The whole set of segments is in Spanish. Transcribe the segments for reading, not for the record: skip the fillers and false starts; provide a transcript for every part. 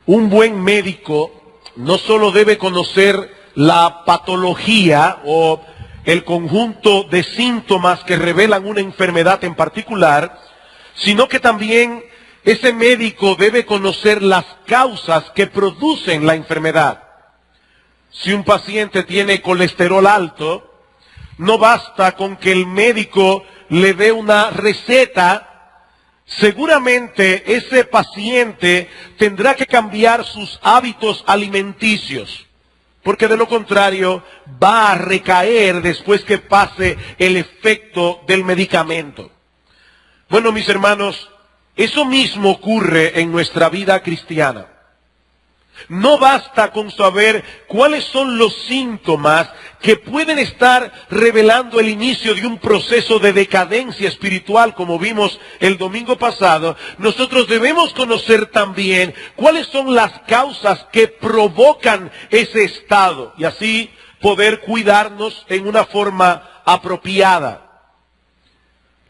Un buen médico no solo debe conocer la patología o el conjunto de síntomas que revelan una enfermedad en particular, sino que también ese médico debe conocer las causas que producen la enfermedad. Si un paciente tiene colesterol alto, no basta con que el médico le dé una receta. Seguramente ese paciente tendrá que cambiar sus hábitos alimenticios, porque de lo contrario va a recaer después que pase el efecto del medicamento. Bueno, mis hermanos, eso mismo ocurre en nuestra vida cristiana. No basta con saber cuáles son los síntomas que pueden estar revelando el inicio de un proceso de decadencia espiritual, como vimos el domingo pasado. Nosotros debemos conocer también cuáles son las causas que provocan ese estado y así poder cuidarnos en una forma apropiada.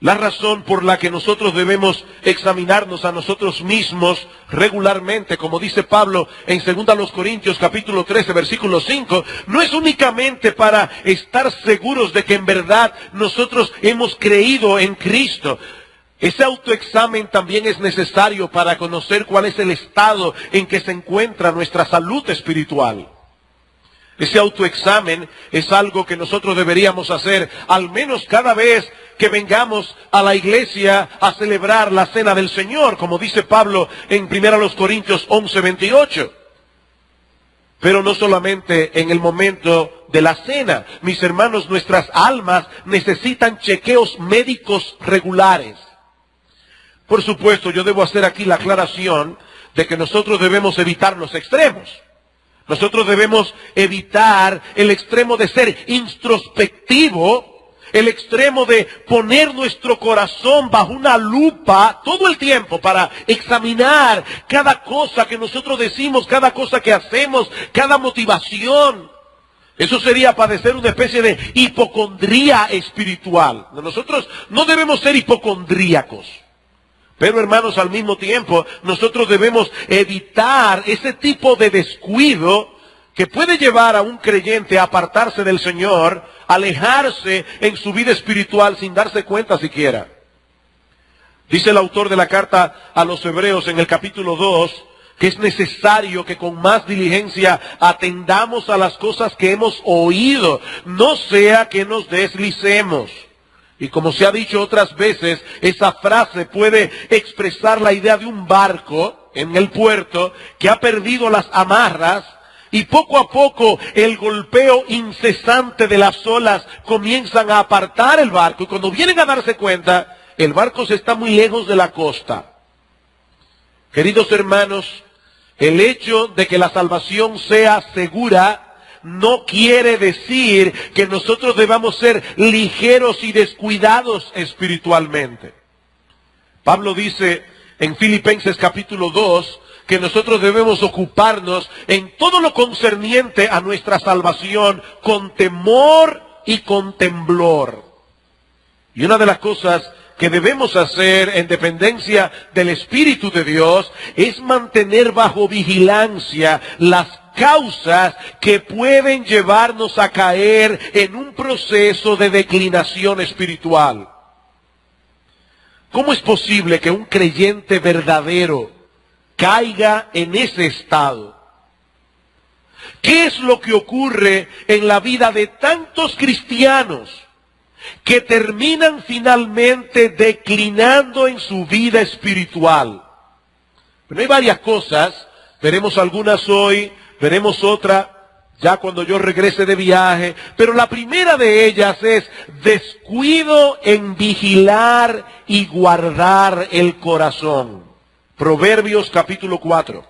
La razón por la que nosotros debemos examinarnos a nosotros mismos regularmente, como dice Pablo en 2 Corintios capítulo 13, versículo 5, no es únicamente para estar seguros de que en verdad nosotros hemos creído en Cristo. Ese autoexamen también es necesario para conocer cuál es el estado en que se encuentra nuestra salud espiritual. Ese autoexamen es algo que nosotros deberíamos hacer al menos cada vez que vengamos a la iglesia a celebrar la cena del Señor, como dice Pablo en 1 Corintios 11, 28. Pero no solamente en el momento de la cena. Mis hermanos, nuestras almas necesitan chequeos médicos regulares. Por supuesto, yo debo hacer aquí la aclaración de que nosotros debemos evitar los extremos. Nosotros debemos evitar el extremo de ser introspectivo, el extremo de poner nuestro corazón bajo una lupa todo el tiempo para examinar cada cosa que nosotros decimos, cada cosa que hacemos, cada motivación. Eso sería padecer una especie de hipocondría espiritual. Nosotros no debemos ser hipocondríacos. Pero hermanos, al mismo tiempo, nosotros debemos evitar ese tipo de descuido que puede llevar a un creyente a apartarse del Señor, alejarse en su vida espiritual sin darse cuenta siquiera. Dice el autor de la carta a los Hebreos en el capítulo 2, que es necesario que con más diligencia atendamos a las cosas que hemos oído, no sea que nos deslicemos. Y como se ha dicho otras veces, esa frase puede expresar la idea de un barco en el puerto que ha perdido las amarras y poco a poco el golpeo incesante de las olas comienzan a apartar el barco. Y cuando vienen a darse cuenta, el barco se está muy lejos de la costa. Queridos hermanos, el hecho de que la salvación sea segura no quiere decir que nosotros debamos ser ligeros y descuidados espiritualmente. Pablo dice en Filipenses capítulo 2 que nosotros debemos ocuparnos en todo lo concerniente a nuestra salvación con temor y con temblor. Y una de las cosas que debemos hacer en dependencia del Espíritu de Dios es mantener bajo vigilancia las causas que pueden llevarnos a caer en un proceso de declinación espiritual. ¿Cómo es posible que un creyente verdadero caiga en ese estado? ¿Qué es lo que ocurre en la vida de tantos cristianos que terminan finalmente declinando en su vida espiritual? Pero hay varias cosas, veremos algunas hoy, veremos otra ya cuando yo regrese de viaje, pero la primera de ellas es descuido en vigilar y guardar el corazón. Proverbios capítulo 4.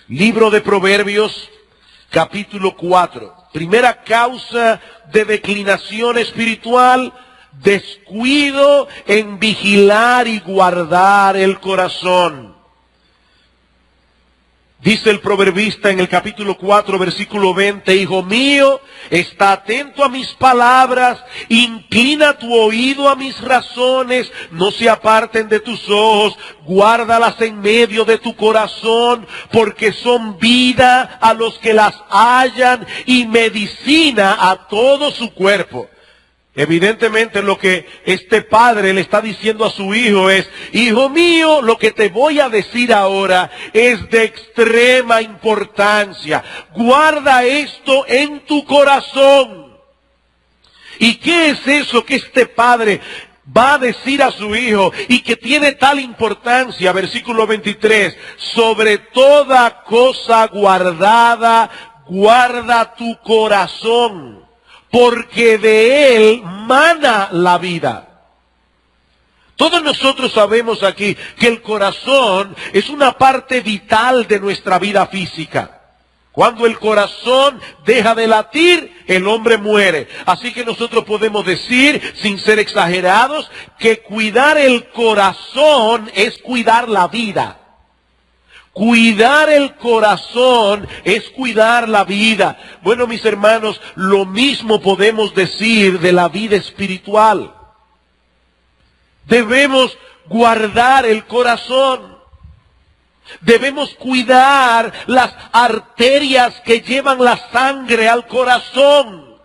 Libro de Proverbios capítulo 4. Primera causa de declinación espiritual, descuido en vigilar y guardar el corazón. Dice el proverbista en el capítulo 4, versículo 20, hijo mío, está atento a mis palabras, inclina tu oído a mis razones, no se aparten de tus ojos, guárdalas en medio de tu corazón, porque son vida a los que las hallan y medicina a todo su cuerpo. Evidentemente lo que este padre le está diciendo a su hijo es, hijo mío, lo que te voy a decir ahora es de extrema importancia. Guarda esto en tu corazón. ¿Y qué es eso que este padre va a decir a su hijo y que tiene tal importancia? Versículo 23, sobre toda cosa guardada, guarda tu corazón, porque de él mana la vida. Todos nosotros sabemos aquí que el corazón es una parte vital de nuestra vida física. Cuando el corazón deja de latir, el hombre muere. Así que nosotros podemos decir, sin ser exagerados, que cuidar el corazón es cuidar la vida. Cuidar el corazón es cuidar la vida. Bueno, mis hermanos, lo mismo podemos decir de la vida espiritual. Debemos guardar el corazón. Debemos cuidar las arterias que llevan la sangre al corazón,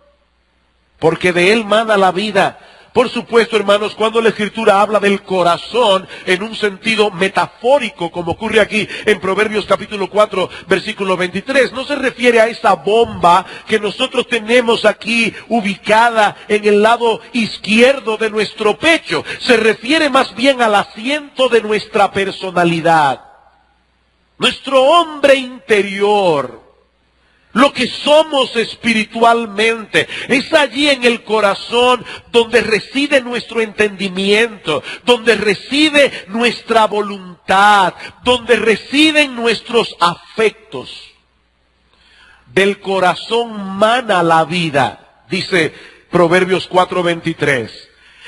porque de él mana la vida. Por supuesto, hermanos, cuando la Escritura habla del corazón en un sentido metafórico, como ocurre aquí en Proverbios capítulo 4, versículo 23, no se refiere a esa bomba que nosotros tenemos aquí ubicada en el lado izquierdo de nuestro pecho. Se refiere más bien al asiento de nuestra personalidad, nuestro hombre interior. Lo que somos espiritualmente, es allí en el corazón donde reside nuestro entendimiento, donde reside nuestra voluntad, donde residen nuestros afectos. Del corazón mana la vida, dice Proverbios 4:23.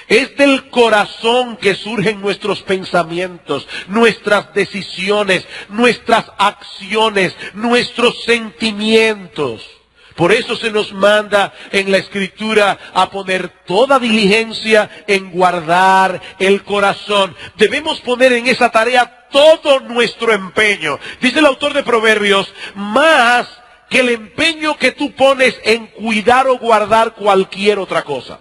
Es del corazón que surgen nuestros pensamientos, nuestras decisiones, nuestras acciones, nuestros sentimientos. Por eso se nos manda en la Escritura a poner toda diligencia en guardar el corazón. Debemos poner en esa tarea todo nuestro empeño. Dice el autor de Proverbios, más que el empeño que tú pones en cuidar o guardar cualquier otra cosa.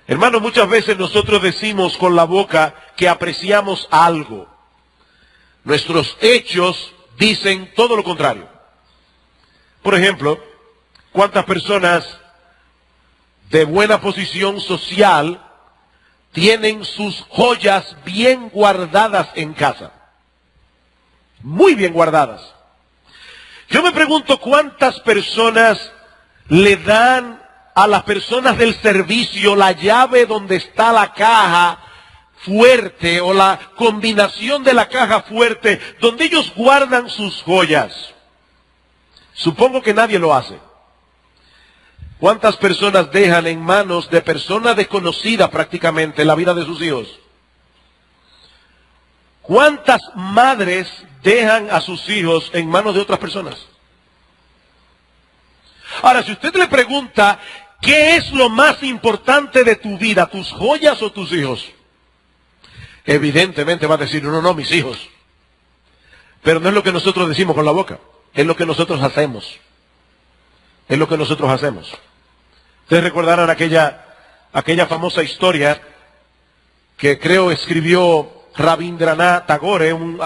Hermanos, muchas veces nosotros decimos con la boca que apreciamos algo. Nuestros hechos dicen todo lo contrario. Por ejemplo, ¿cuántas personas de buena posición social tienen sus joyas bien guardadas en casa? Muy bien guardadas. Yo me pregunto cuántas personas le dan a las personas del servicio la llave donde está la caja fuerte o la combinación de la caja fuerte donde ellos guardan sus joyas. Supongo que nadie lo hace. ¿Cuántas personas dejan en manos de personas desconocidas prácticamente la vida de sus hijos? ¿Cuántas madres dejan a sus hijos en manos de otras personas? Ahora, si usted le pregunta, ¿qué es lo más importante de tu vida, tus joyas o tus hijos? Evidentemente va a decir, no, mis hijos. Pero no es lo que nosotros decimos con la boca, es lo que nosotros hacemos. Es lo que nosotros hacemos. Ustedes recordarán aquella famosa historia que creo escribió Rabindranath Tagore, un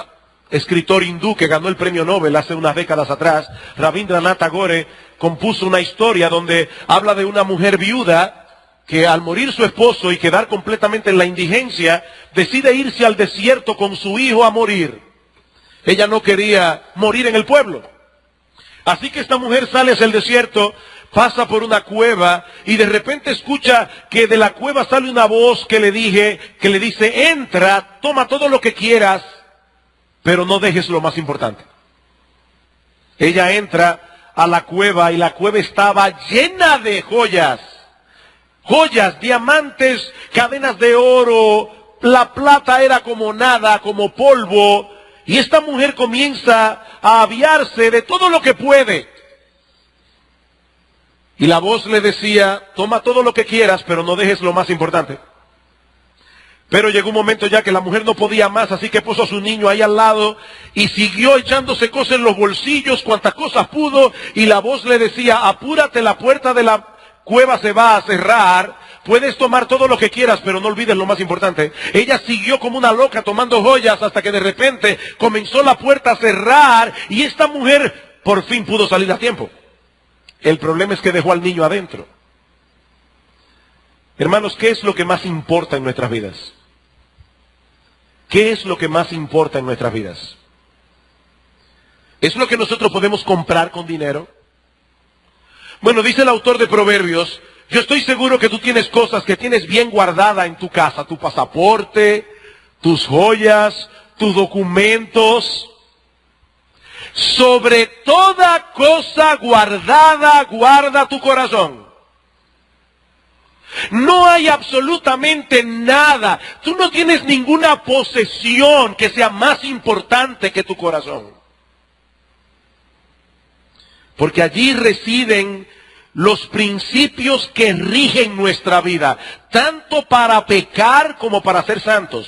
escritor hindú que ganó el premio Nobel hace unas décadas atrás. Rabindranath Tagore compuso una historia donde habla de una mujer viuda que al morir su esposo y quedar completamente en la indigencia, decide irse al desierto con su hijo a morir. Ella no quería morir en el pueblo. Así que esta mujer sale hacia el desierto, pasa por una cueva y de repente escucha que de la cueva sale una voz que le dice, entra, toma todo lo que quieras, pero no dejes lo más importante. Ella entra a la cueva y la cueva estaba llena de joyas. Joyas, diamantes, cadenas de oro, la plata era como nada, como polvo. Y esta mujer comienza a aviarse de todo lo que puede. Y la voz le decía, toma todo lo que quieras, pero no dejes lo más importante. Pero llegó un momento ya que la mujer no podía más, así que puso a su niño ahí al lado y siguió echándose cosas en los bolsillos, cuantas cosas pudo, y la voz le decía, apúrate, la puerta de la cueva se va a cerrar, puedes tomar todo lo que quieras, pero no olvides lo más importante. Ella siguió como una loca tomando joyas hasta que de repente comenzó la puerta a cerrar y esta mujer por fin pudo salir a tiempo. El problema es que dejó al niño adentro. Hermanos, ¿qué es lo que más importa en nuestras vidas? ¿Qué es lo que más importa en nuestras vidas? ¿Es lo que nosotros podemos comprar con dinero? Bueno, dice el autor de Proverbios, yo estoy seguro que tú tienes cosas que tienes bien guardadas en tu casa, tu pasaporte, tus joyas, tus documentos. Sobre toda cosa guardada, guarda tu corazón. No hay absolutamente nada. Tú no tienes ninguna posesión que sea más importante que tu corazón. Porque allí residen los principios que rigen nuestra vida, tanto para pecar como para ser santos.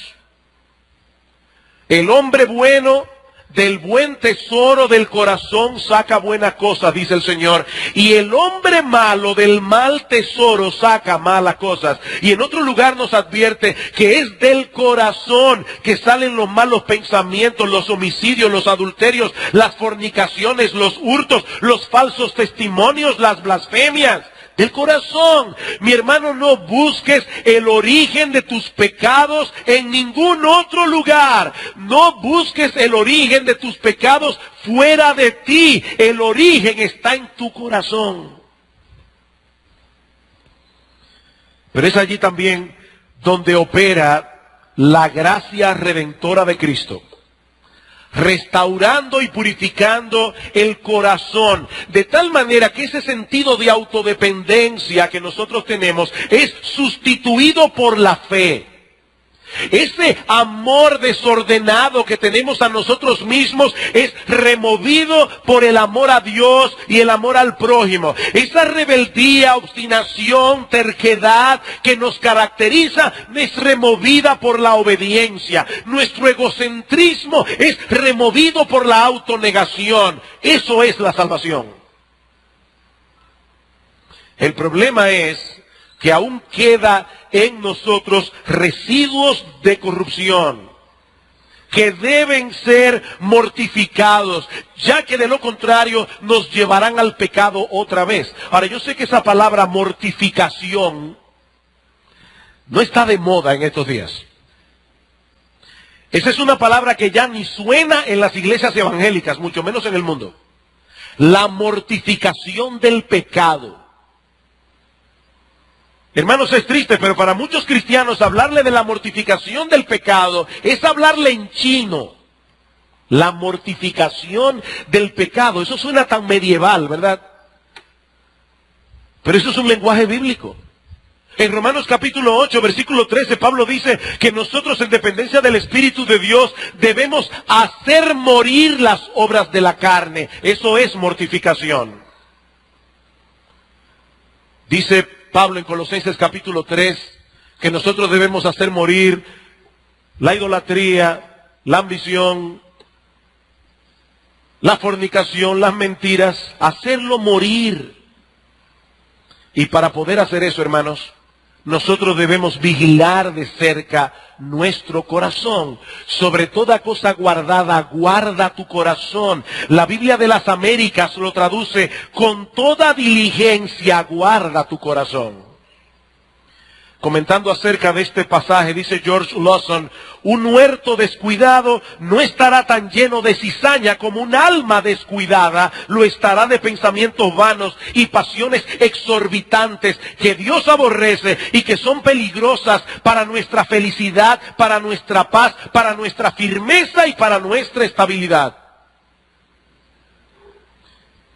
El hombre bueno del buen tesoro del corazón saca buenas cosas, dice el Señor. Y el hombre malo del mal tesoro saca malas cosas. Y en otro lugar nos advierte que es del corazón que salen los malos pensamientos, los homicidios, los adulterios, las fornicaciones, los hurtos, los falsos testimonios, las blasfemias. Del corazón. Mi hermano, no busques el origen de tus pecados en ningún otro lugar. No busques el origen de tus pecados fuera de ti. El origen está en tu corazón. Pero es allí también donde opera la gracia redentora de Cristo, restaurando y purificando el corazón, de tal manera que ese sentido de autodependencia que nosotros tenemos es sustituido por la fe. Ese amor desordenado que tenemos a nosotros mismos es removido por el amor a Dios y el amor al prójimo. Esa rebeldía, obstinación, terquedad que nos caracteriza es removida por la obediencia. Nuestro egocentrismo es removido por la autonegación. Eso es la salvación. El problema es que aún queda en nosotros residuos de corrupción que deben ser mortificados, ya que de lo contrario nos llevarán al pecado otra vez. Ahora, yo sé que esa palabra mortificación no está de moda en estos días. Esa es una palabra que ya ni suena en las iglesias evangélicas, mucho menos en el mundo. La mortificación del pecado. Hermanos, es triste, pero para muchos cristianos hablarle de la mortificación del pecado es hablarle en chino. La mortificación del pecado, eso suena tan medieval, ¿verdad? Pero eso es un lenguaje bíblico. En Romanos capítulo 8, versículo 13, Pablo dice que nosotros en dependencia del Espíritu de Dios debemos hacer morir las obras de la carne. Eso es mortificación. Dice Pablo en Colosenses capítulo 3, que nosotros debemos hacer morir la idolatría, la ambición, la fornicación, las mentiras, hacerlo morir. Y para poder hacer eso, hermanos, nosotros debemos vigilar de cerca nuestro corazón. Sobre toda cosa guardada, guarda tu corazón. La Biblia de las Américas lo traduce: con toda diligencia guarda tu corazón. Comentando acerca de este pasaje, dice George Lawson: un huerto descuidado no estará tan lleno de cizaña como un alma descuidada lo estará de pensamientos vanos y pasiones exorbitantes que Dios aborrece y que son peligrosas para nuestra felicidad, para nuestra paz, para nuestra firmeza y para nuestra estabilidad.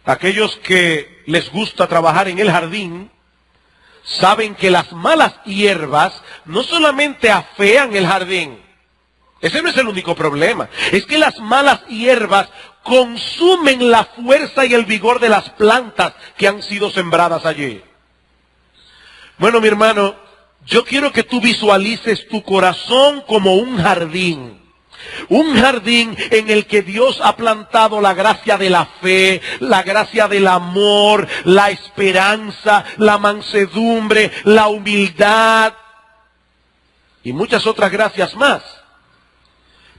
Aquellos que les gusta trabajar en el jardín saben que las malas hierbas no solamente afean el jardín, Ese no es el único problema. Es que las malas hierbas consumen la fuerza y el vigor de las plantas que han sido sembradas allí. Bueno, mi hermano, yo quiero que tú visualices tu corazón como un jardín. Un jardín en el que Dios ha plantado la gracia de la fe, la gracia del amor, la esperanza, la mansedumbre, la humildad y muchas otras gracias más.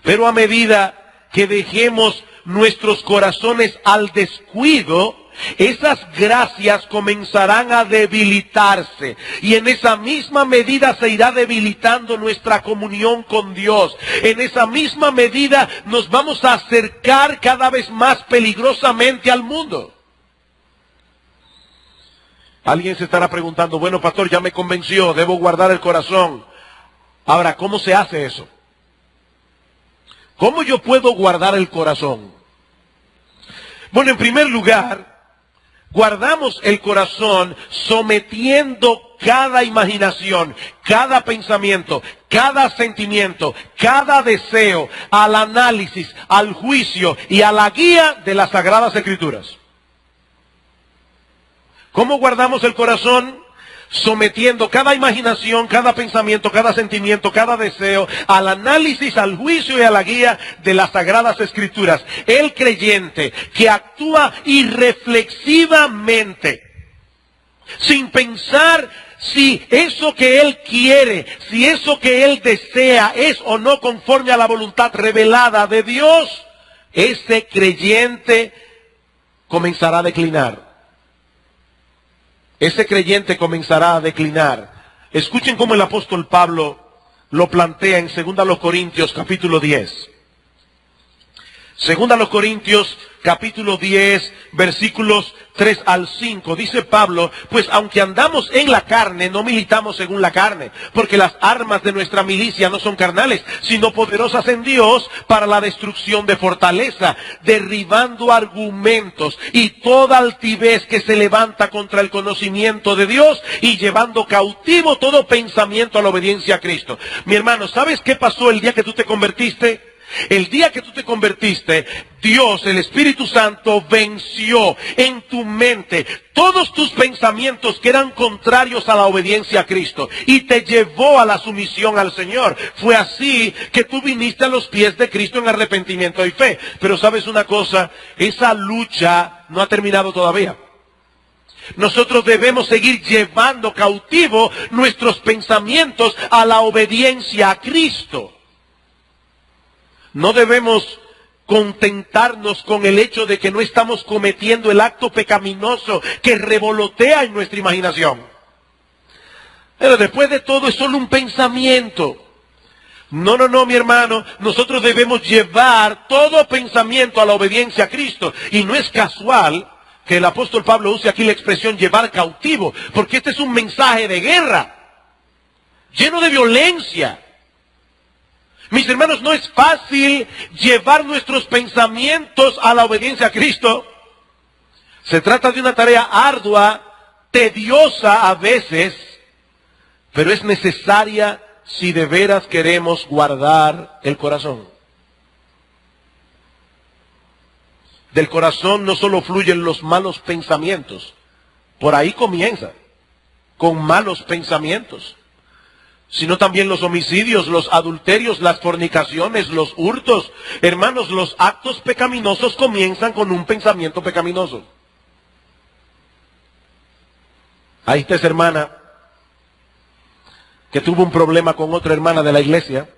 Pero a medida que dejemos nuestros corazones al descuido, esas gracias comenzarán a debilitarse y en esa misma medida se irá debilitando nuestra comunión con Dios. En esa misma medida nos vamos a acercar cada vez más peligrosamente al mundo. Alguien se estará preguntando, bueno, pastor, ya me convenció, debo guardar el corazón. Ahora, ¿cómo se hace eso? ¿Cómo yo puedo guardar el corazón? Bueno, en primer lugar, guardamos el corazón sometiendo cada imaginación, cada pensamiento, cada sentimiento, cada deseo al análisis, al juicio y a la guía de las Sagradas Escrituras. ¿Cómo guardamos el corazón? Sometiendo cada imaginación, cada pensamiento, cada sentimiento, cada deseo al análisis, al juicio y a la guía de las Sagradas Escrituras. El creyente que actúa irreflexivamente, sin pensar si eso que él quiere, si eso que él desea es o no conforme a la voluntad revelada de Dios, ese creyente comenzará a declinar. Ese creyente comenzará a declinar. Escuchen cómo el apóstol Pablo lo plantea en 2 Corintios capítulo 10. 2 Corintios capítulo 10, versículos 3 al 5. Dice Pablo, pues aunque andamos en la carne, no militamos según la carne, porque las armas de nuestra milicia no son carnales, sino poderosas en Dios para la destrucción de fortaleza, derribando argumentos y toda altivez que se levanta contra el conocimiento de Dios y llevando cautivo todo pensamiento a la obediencia a Cristo. Mi hermano, ¿sabes qué pasó el día que tú te convertiste? El día que tú te convertiste, Dios, el Espíritu Santo, venció en tu mente todos tus pensamientos que eran contrarios a la obediencia a Cristo y te llevó a la sumisión al Señor. Fue así que tú viniste a los pies de Cristo en arrepentimiento y fe. Pero ¿sabes una cosa? Esa lucha no ha terminado todavía. Nosotros debemos seguir llevando cautivo nuestros pensamientos a la obediencia a Cristo. No debemos contentarnos con el hecho de que no estamos cometiendo el acto pecaminoso que revolotea en nuestra imaginación. Pero después de todo es solo un pensamiento. No, mi hermano. Nosotros debemos llevar todo pensamiento a la obediencia a Cristo. Y no es casual que el apóstol Pablo use aquí la expresión llevar cautivo, porque este es un mensaje de guerra, lleno de violencia. Mis hermanos, no es fácil llevar nuestros pensamientos a la obediencia a Cristo. Se trata de una tarea ardua, tediosa a veces, pero es necesaria si de veras queremos guardar el corazón. Del corazón no solo fluyen los malos pensamientos, por ahí comienza, con malos pensamientos, sino también los homicidios, los adulterios, las fornicaciones, los hurtos. Hermanos, los actos pecaminosos comienzan con un pensamiento pecaminoso. Ahí está esa hermana que tuvo un problema con otra hermana de la iglesia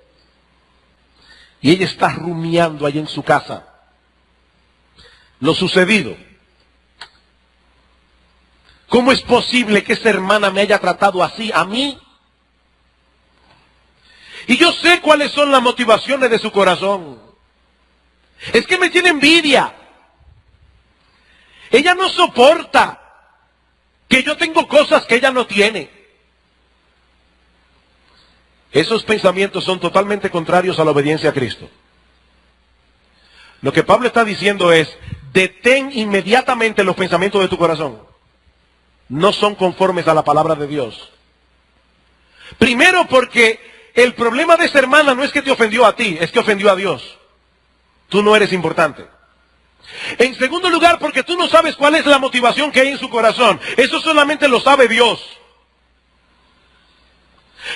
y ella está rumiando ahí en su casa lo sucedido. ¿Cómo es posible que esa hermana me haya tratado así a mí? Y yo sé cuáles son las motivaciones de su corazón. Es que me tiene envidia. Ella no soporta que yo tengo cosas que ella no tiene. Esos pensamientos son totalmente contrarios a la obediencia a Cristo. Lo que Pablo está diciendo es, detén inmediatamente los pensamientos de tu corazón. No son conformes a la palabra de Dios. Primero porque el problema de esa hermana no es que te ofendió a ti, es que ofendió a Dios. Tú no eres importante. En segundo lugar, porque tú no sabes cuál es la motivación que hay en su corazón. Eso solamente lo sabe Dios.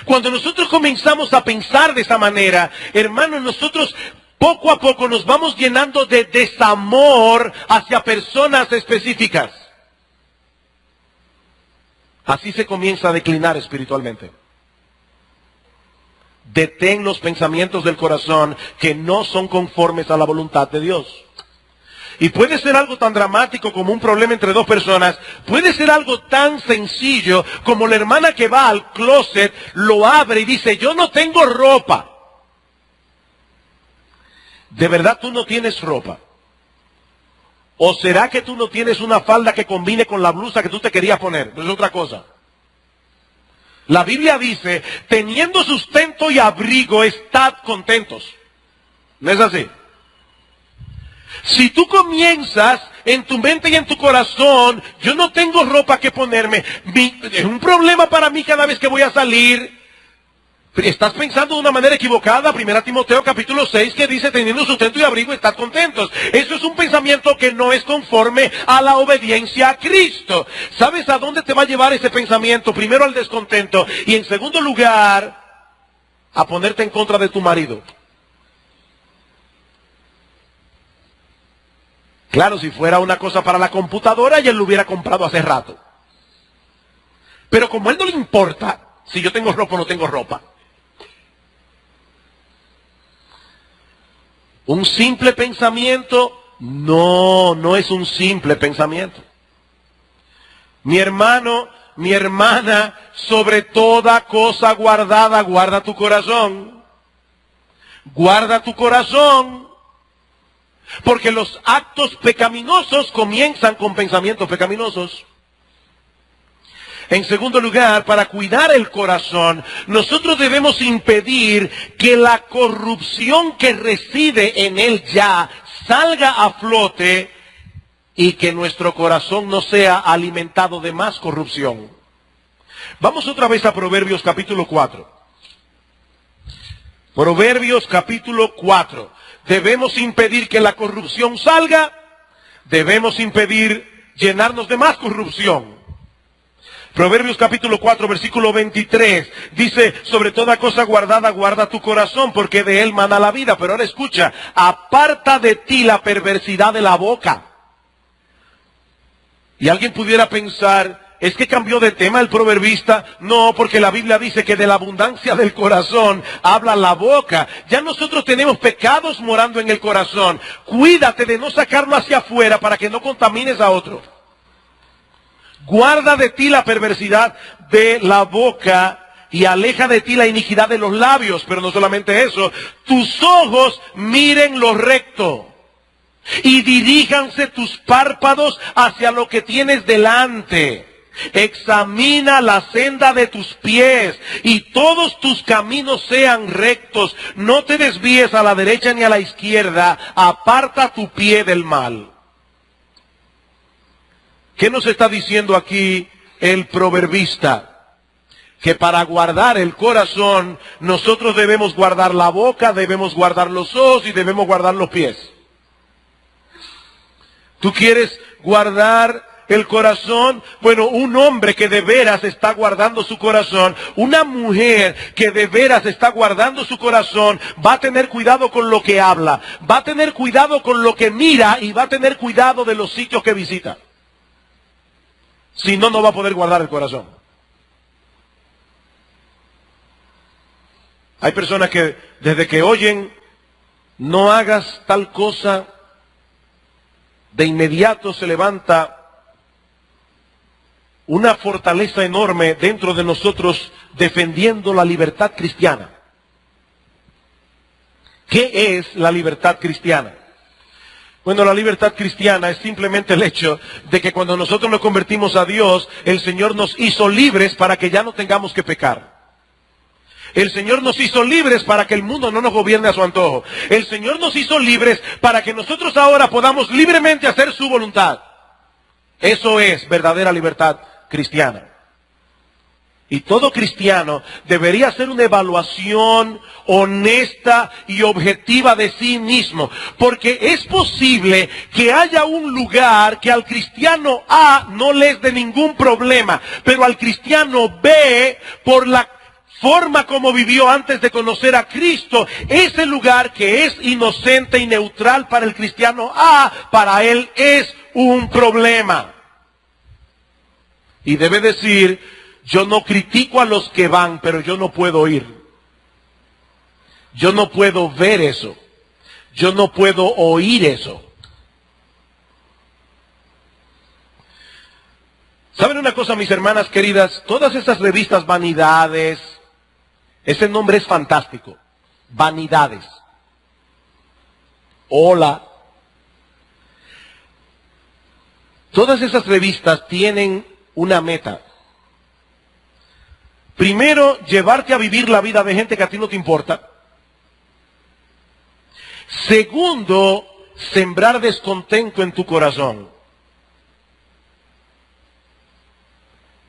Cuando nosotros comenzamos a pensar de esa manera, hermanos, nosotros poco a poco nos vamos llenando de desamor hacia personas específicas. Así se comienza a declinar espiritualmente. Detén los pensamientos del corazón que no son conformes a la voluntad de Dios. Y puede ser algo tan dramático como un problema entre dos personas. Puede ser algo tan sencillo como la hermana que va al closet, lo abre y dice, yo no tengo ropa. ¿De verdad tú no tienes ropa? ¿O será que tú no tienes una falda que combine con la blusa que tú te querías poner? Es otra cosa. La Biblia dice, teniendo sustento y abrigo, estad contentos. ¿No es así? Si tú comienzas en tu mente y en tu corazón, yo no tengo ropa que ponerme, es un problema para mí cada vez que voy a salir. Estás pensando de una manera equivocada. 1 Timoteo capítulo 6 que dice, teniendo sustento y abrigo, estad contentos. Eso es un pensamiento que no es conforme a la obediencia a Cristo. ¿Sabes a dónde te va a llevar ese pensamiento? Primero al descontento y en segundo lugar a ponerte en contra de tu marido. Claro, si fuera una cosa para la computadora, ya él lo hubiera comprado hace rato. Pero como a él no le importa si yo tengo ropa o no tengo ropa. Un simple pensamiento, no es un simple pensamiento. Mi hermano, mi hermana, sobre toda cosa guardada, guarda tu corazón. Guarda tu corazón. Porque los actos pecaminosos comienzan con pensamientos pecaminosos. En segundo lugar, para cuidar el corazón, nosotros debemos impedir que la corrupción que reside en él ya salga a flote y que nuestro corazón no sea alimentado de más corrupción. Vamos otra vez a Proverbios capítulo 4. Proverbios capítulo 4. Debemos impedir que la corrupción salga. Debemos impedir llenarnos de más corrupción. Proverbios capítulo 4, versículo 23. Dice, sobre toda cosa guardada, guarda tu corazón, porque de él mana la vida. Pero ahora escucha, aparta de ti la perversidad de la boca. Y alguien pudiera pensar, ¿es que cambió de tema el proverbista? No, porque la Biblia dice que de la abundancia del corazón habla la boca. Ya nosotros tenemos pecados morando en el corazón. Cuídate de no sacarlo hacia afuera para que no contamines a otro. Guarda de ti la perversidad de la boca y aleja de ti la iniquidad de los labios. Pero no solamente eso, tus ojos miren lo recto. Y diríjanse tus párpados hacia lo que tienes delante. Examina la senda de tus pies y todos tus caminos sean rectos. No te desvíes a la derecha ni a la izquierda. Aparta tu pie del mal. ¿Qué nos está diciendo aquí el proverbista? Que para guardar el corazón nosotros debemos guardar la boca, debemos guardar los ojos y debemos guardar los pies. ¿Tú quieres guardar el corazón? Bueno, un hombre que de veras está guardando su corazón, una mujer que de veras está guardando su corazón, va a tener cuidado con lo que habla, va a tener cuidado con lo que mira y va a tener cuidado de los sitios que visita. Si no, no va a poder guardar el corazón. Hay personas que desde que oyen, no hagas tal cosa, de inmediato se levanta una fortaleza enorme dentro de nosotros defendiendo la libertad cristiana. ¿Qué es la libertad cristiana? Bueno, la libertad cristiana es simplemente el hecho de que cuando nosotros nos convertimos a Dios, el Señor nos hizo libres para que ya no tengamos que pecar. El Señor nos hizo libres para que el mundo no nos gobierne a su antojo. El Señor nos hizo libres para que nosotros ahora podamos libremente hacer su voluntad. Eso es verdadera libertad cristiana. Y todo cristiano debería hacer una evaluación honesta y objetiva de sí mismo. Porque es posible que haya un lugar que al cristiano A no le es de ningún problema, pero al cristiano B, por la forma como vivió antes de conocer a Cristo, ese lugar que es inocente y neutral para el cristiano A, para él es un problema. Y debe decir: yo no critico a los que van, pero yo no puedo ir. Yo no puedo ver eso. Yo no puedo oír eso. ¿Saben una cosa, mis hermanas queridas? Todas esas revistas Vanidades, ese nombre es fantástico. Vanidades. Hola. Todas esas revistas tienen una meta. Primero, llevarte a vivir la vida de gente que a ti no te importa. Segundo, sembrar descontento en tu corazón.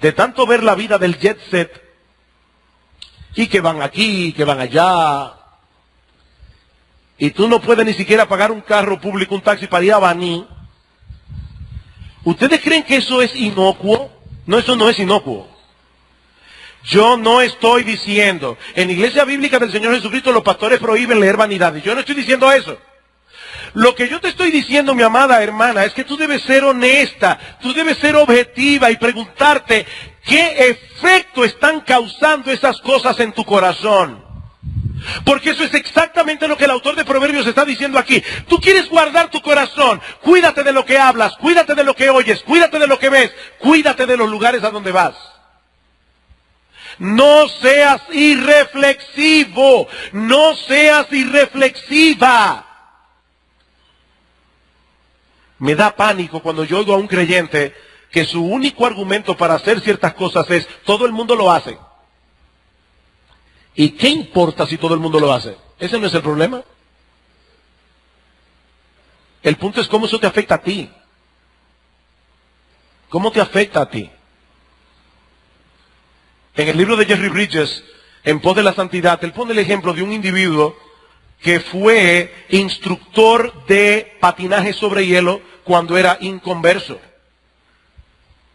De tanto ver la vida del jet set, y que van aquí, que van allá, y tú no puedes ni siquiera pagar un carro público, un taxi para ir a Baní. ¿Ustedes creen que eso es inocuo? No, eso no es inocuo. Yo no estoy diciendo, en la iglesia bíblica del Señor Jesucristo los pastores prohíben leer vanidades. Yo no estoy diciendo eso. Lo que yo te estoy diciendo, mi amada hermana, es que tú debes ser honesta, tú debes ser objetiva y preguntarte qué efecto están causando esas cosas en tu corazón. Porque eso es exactamente lo que el autor de Proverbios está diciendo aquí. Tú quieres guardar tu corazón, cuídate de lo que hablas, cuídate de lo que oyes, cuídate de lo que ves, cuídate de los lugares a donde vas. No seas irreflexivo, no seas irreflexiva. Me da pánico cuando yo oigo a un creyente que su único argumento para hacer ciertas cosas es: todo el mundo lo hace. ¿Y qué importa si todo el mundo lo hace? Ese no es el problema. El punto es cómo eso te afecta a ti. ¿Cómo te afecta a ti? En el libro de Jerry Bridges, En pos de la santidad, él pone el ejemplo de un individuo que fue instructor de patinaje sobre hielo cuando era inconverso.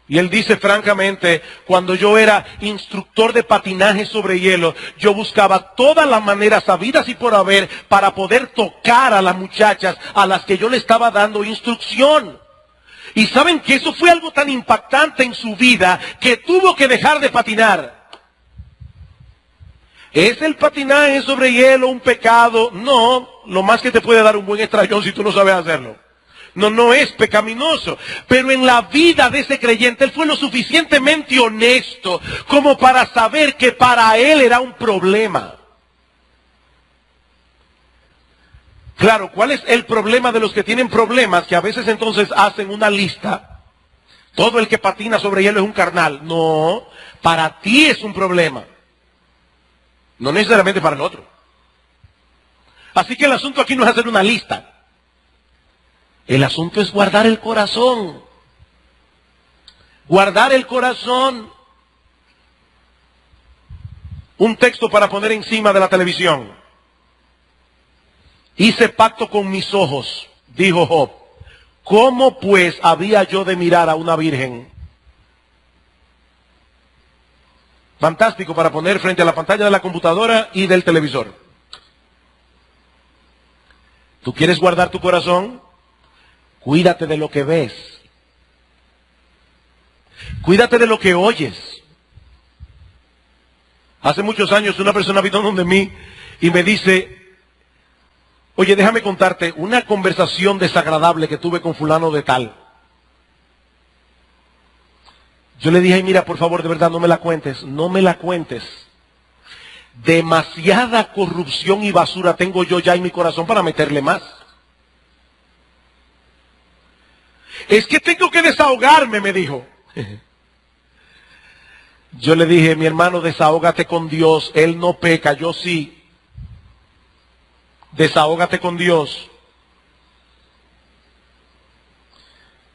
Y él dice francamente: cuando yo era instructor de patinaje sobre hielo, yo buscaba todas las maneras habidas y por haber para poder tocar a las muchachas a las que yo le estaba dando instrucción. Y saben que eso fue algo tan impactante en su vida que tuvo que dejar de patinar. ¿Es el patinaje sobre hielo un pecado? No, lo más que te puede dar un buen estrellón si tú no sabes hacerlo. No es pecaminoso. Pero en la vida de ese creyente, él fue lo suficientemente honesto como para saber que para él era un problema. Claro, ¿cuál es el problema de los que tienen problemas? Que a veces entonces hacen una lista. Todo el que patina sobre hielo es un carnal. No, para ti es un problema. No necesariamente para el otro. Así que el asunto aquí no es hacer una lista. El asunto es guardar el corazón. Guardar el corazón. Un texto para poner encima de la televisión. Hice pacto con mis ojos, dijo Job. ¿Cómo pues había yo de mirar a una virgen? Fantástico para poner frente a la pantalla de la computadora y del televisor. ¿Tú quieres guardar tu corazón? Cuídate de lo que ves. Cuídate de lo que oyes. Hace muchos años una persona vino donde mí y me dice: oye, déjame contarte una conversación desagradable que tuve con fulano de tal. Yo le dije: mira, por favor, de verdad, no me la cuentes. No me la cuentes. Demasiada corrupción y basura tengo yo ya en mi corazón para meterle más. Es que tengo que desahogarme, me dijo. Yo le dije: mi hermano, desahógate con Dios. Él no peca, yo sí. Desahógate con Dios.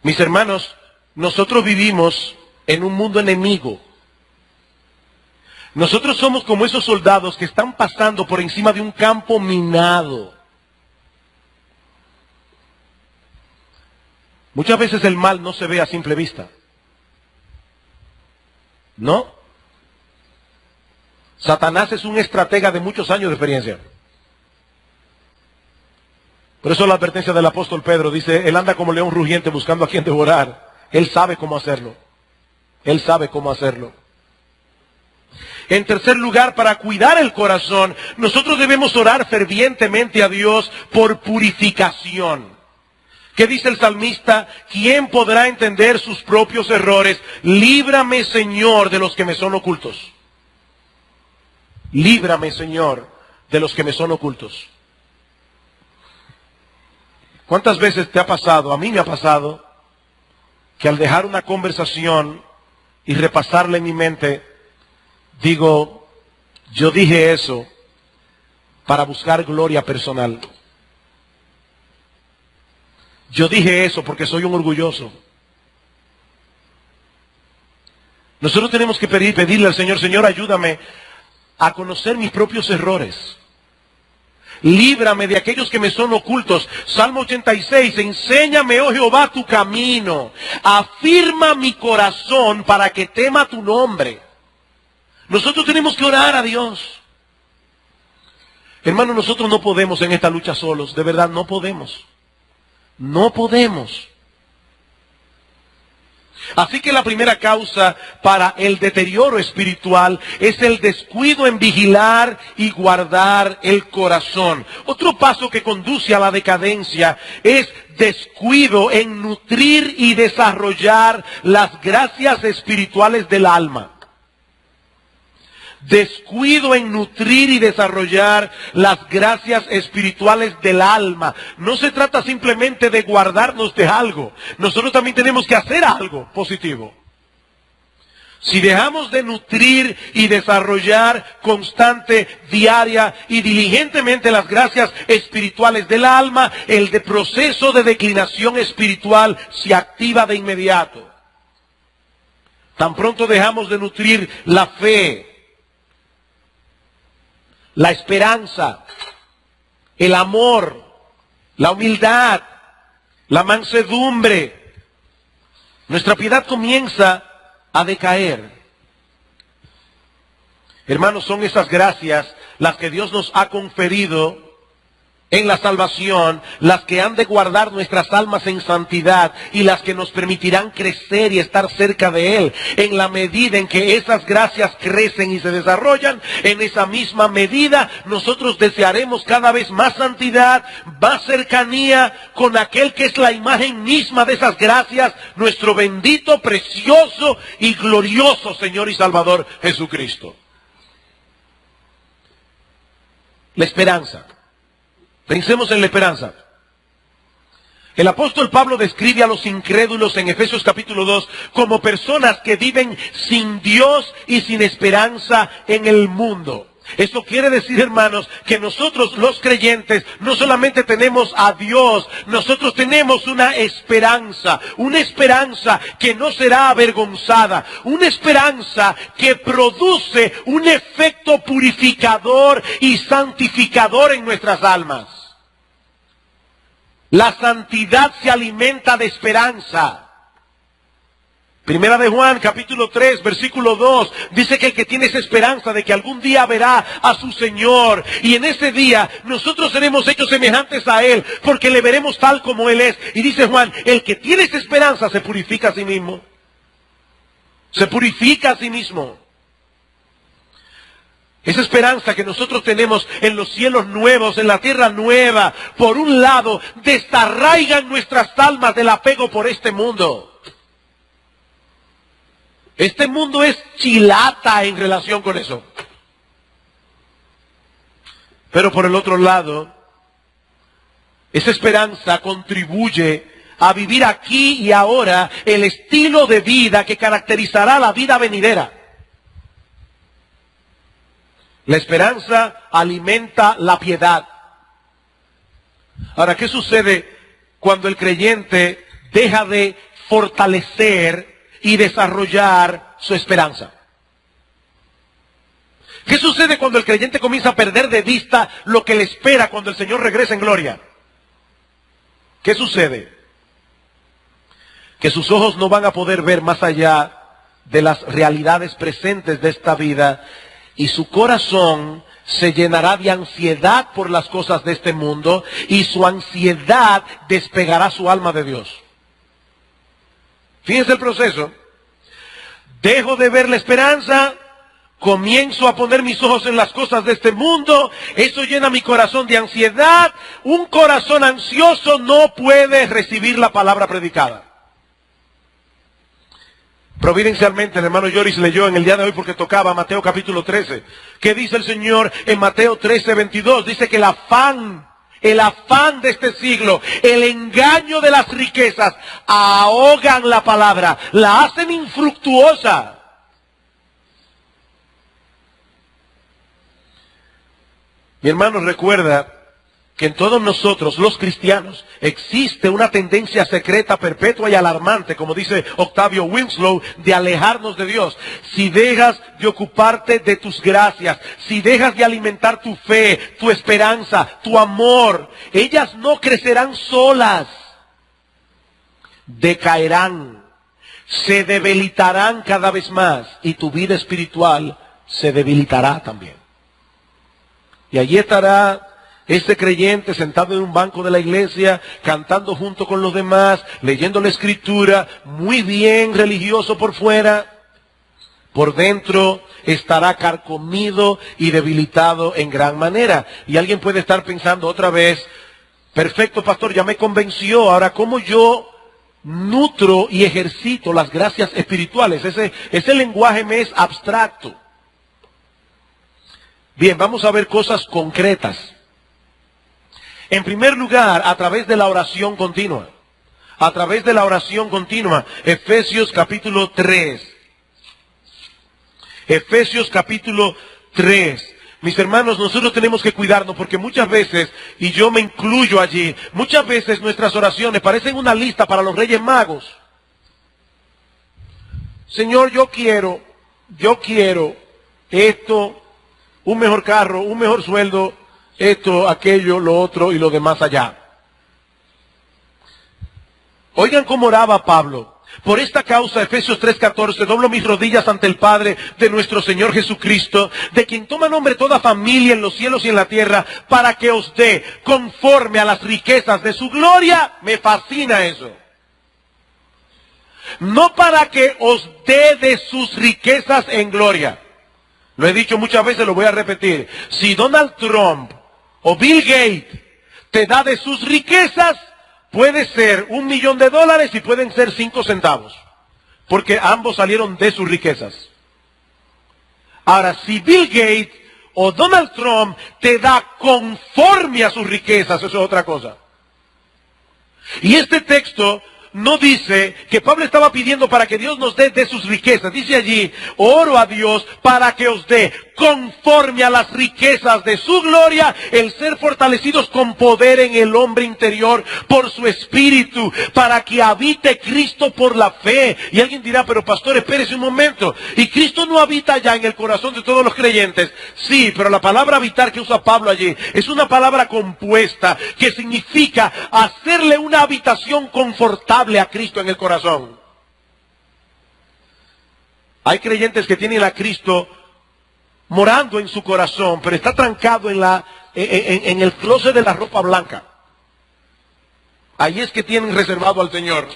Mis hermanos, nosotros vivimos en un mundo enemigo. Nosotros somos como esos soldados que están pasando por encima de un campo minado. Muchas veces el mal no se ve a simple vista. ¿No? Satanás es un estratega de muchos años de experiencia. Por eso la advertencia del apóstol Pedro dice, él anda como león rugiente buscando a quien devorar. Él sabe cómo hacerlo. Él sabe cómo hacerlo. En tercer lugar, para cuidar el corazón, nosotros debemos orar fervientemente a Dios por purificación. ¿Qué dice el salmista? ¿Quién podrá entender sus propios errores? Líbrame, Señor, de los que me son ocultos. Líbrame, Señor, de los que me son ocultos. ¿Cuántas veces te ha pasado? A mí me ha pasado que al dejar una conversación y repasarla en mi mente, digo, yo dije eso para buscar gloria personal. Yo dije eso porque soy un orgulloso. Nosotros tenemos que pedirle al Señor, Señor, ayúdame a conocer mis propios errores. Líbrame de aquellos que me son ocultos. Salmo 86, enséñame, oh Jehová, tu camino. Afirma mi corazón para que tema tu nombre. Nosotros tenemos que orar a Dios. Hermano, nosotros no podemos en esta lucha solos. De verdad, no podemos. No podemos. Así que la primera causa para el deterioro espiritual es el descuido en vigilar y guardar el corazón. Otro paso que conduce a la decadencia es descuido en nutrir y desarrollar las gracias espirituales del alma. Descuido en nutrir y desarrollar las gracias espirituales del alma. No se trata simplemente de guardarnos de algo. Nosotros también tenemos que hacer algo positivo. Si dejamos de nutrir y desarrollar constante, diaria y diligentemente las gracias espirituales del alma, el proceso de declinación espiritual se activa de inmediato. Tan pronto dejamos de nutrir la fe, la esperanza, el amor, la humildad, la mansedumbre, nuestra piedad comienza a decaer. Hermanos, son esas gracias las que Dios nos ha conferido en la salvación, las que han de guardar nuestras almas en santidad y las que nos permitirán crecer y estar cerca de Él. En la medida en que esas gracias crecen y se desarrollan, en esa misma medida nosotros desearemos cada vez más santidad, más cercanía con aquel que es la imagen misma de esas gracias, nuestro bendito, precioso y glorioso Señor y Salvador Jesucristo. La esperanza. Pensemos en la esperanza. El apóstol Pablo describe a los incrédulos en Efesios capítulo 2 como personas que viven sin Dios y sin esperanza en el mundo. Esto quiere decir, hermanos, que nosotros los creyentes no solamente tenemos a Dios, nosotros tenemos una esperanza que no será avergonzada, una esperanza que produce un efecto purificador y santificador en nuestras almas. La santidad se alimenta de esperanza. Primera de Juan, capítulo 3, versículo 2, dice que el que tiene esa esperanza de que algún día verá a su Señor, y en ese día nosotros seremos hechos semejantes a Él, porque le veremos tal como Él es. Y dice Juan, el que tiene esa esperanza se purifica a sí mismo. Se purifica a sí mismo. Esa esperanza que nosotros tenemos en los cielos nuevos, en la tierra nueva, por un lado, desarraigan nuestras almas del apego por este mundo. Este mundo es chilata en relación con eso. Pero por el otro lado, esa esperanza contribuye a vivir aquí y ahora el estilo de vida que caracterizará la vida venidera. La esperanza alimenta la piedad. Ahora, ¿qué sucede cuando el creyente deja de fortalecer y desarrollar su esperanza? ¿Qué sucede cuando el creyente comienza a perder de vista lo que le espera cuando el Señor regresa en gloria? ¿Qué sucede? Que sus ojos no van a poder ver más allá de las realidades presentes de esta vida y su corazón se llenará de ansiedad por las cosas de este mundo y su ansiedad despegará su alma de Dios. Fíjense el proceso. Dejo de ver la esperanza, comienzo a poner mis ojos en las cosas de este mundo, eso llena mi corazón de ansiedad. Un corazón ansioso no puede recibir la palabra predicada. Providencialmente el hermano Joris leyó en el día de hoy porque tocaba Mateo capítulo 13. ¿Qué dice el Señor en Mateo 13:22? Dice que el afán de este siglo, el engaño de las riquezas ahogan la palabra, la hacen infructuosa. Mi hermano, recuerda que en todos nosotros, los cristianos, existe una tendencia secreta, perpetua y alarmante, como dice Octavio Winslow, de alejarnos de Dios. Si dejas de ocuparte de tus gracias, si dejas de alimentar tu fe, tu esperanza, tu amor, ellas no crecerán solas, decaerán, se debilitarán cada vez más y tu vida espiritual se debilitará también. Y allí estará este creyente sentado en un banco de la iglesia, cantando junto con los demás, leyendo la escritura, muy bien religioso por fuera. Por dentro estará carcomido y debilitado en gran manera. Y alguien puede estar pensando otra vez, perfecto pastor, ya me convenció, ahora ¿cómo yo nutro y ejercito las gracias espirituales? Ese lenguaje me es abstracto. Bien, vamos a ver cosas concretas. En primer lugar, a través de la oración continua. A través de la oración continua. Efesios capítulo 3. Efesios capítulo 3. Mis hermanos, nosotros tenemos que cuidarnos porque muchas veces, y yo me incluyo allí, muchas veces nuestras oraciones parecen una lista para los Reyes Magos. Señor, yo quiero esto, un mejor carro, un mejor sueldo, esto, aquello, lo otro y lo demás allá. Oigan cómo oraba Pablo. Por esta causa, Efesios 3:14, doblo mis rodillas ante el Padre de nuestro Señor Jesucristo, de quien toma nombre toda familia en los cielos y en la tierra, para que os dé conforme a las riquezas de su gloria. Me fascina eso. No para que os dé de sus riquezas en gloria. Lo he dicho muchas veces, lo voy a repetir. Si Donald Trump o Bill Gates te da de sus riquezas, puede ser $1 millón y pueden ser 5 centavos. Porque ambos salieron de sus riquezas. Ahora, si Bill Gates o Donald Trump te da conforme a sus riquezas, eso es otra cosa. Y este texto no dice que Pablo estaba pidiendo para que Dios nos dé de sus riquezas. Dice allí, oro a Dios para que os dé conforme a las riquezas de su gloria, el ser fortalecidos con poder en el hombre interior por su espíritu, para que habite Cristo por la fe. Y alguien dirá, pero pastor, espérese un momento. ¿Y Cristo no habita ya en el corazón de todos los creyentes? Sí, pero la palabra habitar que usa Pablo allí es una palabra compuesta que significa hacerle una habitación confortable a Cristo en el corazón. Hay creyentes que tienen a Cristo morando en su corazón, pero está trancado en el closet de la ropa blanca. Ahí es que tienen reservado al Señor.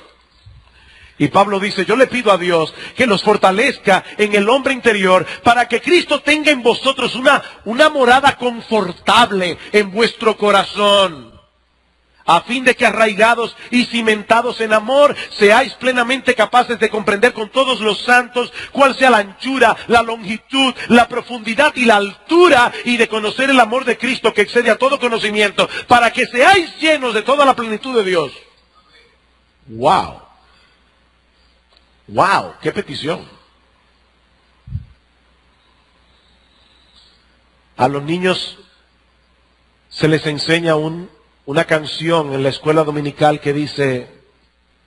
Y Pablo dice, yo le pido a Dios que los fortalezca en el hombre interior para que Cristo tenga en vosotros una morada confortable en vuestro corazón, a fin de que arraigados y cimentados en amor, seáis plenamente capaces de comprender con todos los santos cuál sea la anchura, la longitud, la profundidad y la altura, y de conocer el amor de Cristo que excede a todo conocimiento, para que seáis llenos de toda la plenitud de Dios. ¡Wow! ¡Wow! ¡Qué petición! A los niños se les enseña una canción en la escuela dominical que dice,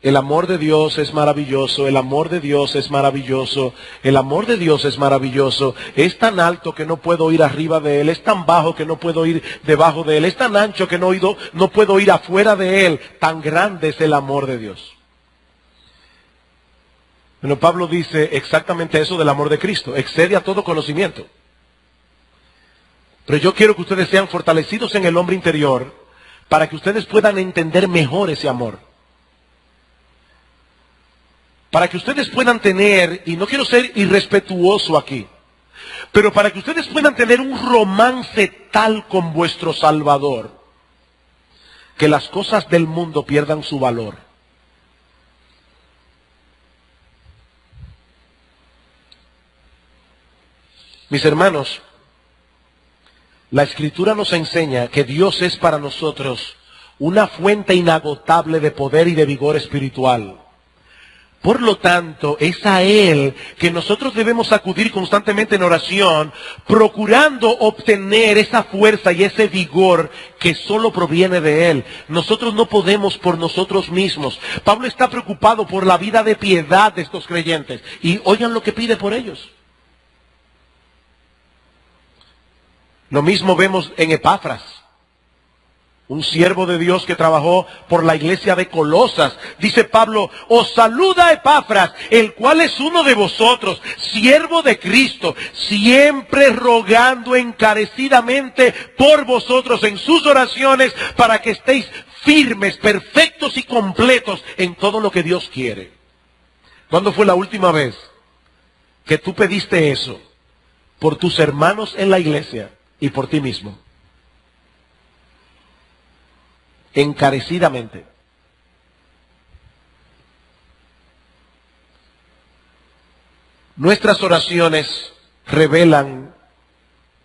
El amor de Dios es maravilloso, el amor de Dios es maravilloso, el amor de Dios es maravilloso. Es tan alto que no puedo ir arriba de Él, es tan bajo que no puedo ir debajo de Él, es tan ancho que no puedo ir afuera de Él. Tan grande es el amor de Dios. Bueno, Pablo dice exactamente eso del amor de Cristo, excede a todo conocimiento. Pero yo quiero que ustedes sean fortalecidos en el hombre interior para que ustedes puedan entender mejor ese amor. Para que ustedes puedan tener, y no quiero ser irrespetuoso aquí, pero para que ustedes puedan tener un romance tal con vuestro Salvador, que las cosas del mundo pierdan su valor. Mis hermanos, la Escritura nos enseña que Dios es para nosotros una fuente inagotable de poder y de vigor espiritual. Por lo tanto, es a Él que nosotros debemos acudir constantemente en oración, procurando obtener esa fuerza y ese vigor que solo proviene de Él. Nosotros no podemos por nosotros mismos. Pablo está preocupado por la vida de piedad de estos creyentes. Y oigan lo que pide por ellos. Lo mismo vemos en Epafras, un siervo de Dios que trabajó por la iglesia de Colosas. Dice Pablo, os saluda Epafras, el cual es uno de vosotros, siervo de Cristo, siempre rogando encarecidamente por vosotros en sus oraciones, para que estéis firmes, perfectos y completos en todo lo que Dios quiere. ¿Cuándo fue la última vez que tú pediste eso por tus hermanos en la iglesia y por ti mismo? Encarecidamente. Nuestras oraciones revelan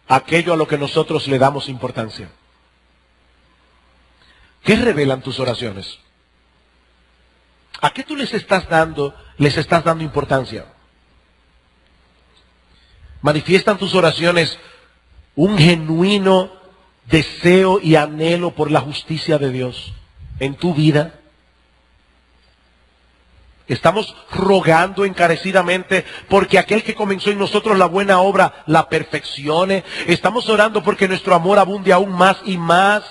aquello a lo que nosotros le damos importancia. ¿Qué revelan tus oraciones? ¿A qué tú les estás dando importancia? ¿Manifiestan tus oraciones un genuino deseo y anhelo por la justicia de Dios en tu vida? Estamos rogando encarecidamente porque aquel que comenzó en nosotros la buena obra la perfeccione. Estamos orando porque nuestro amor abunde aún más y más,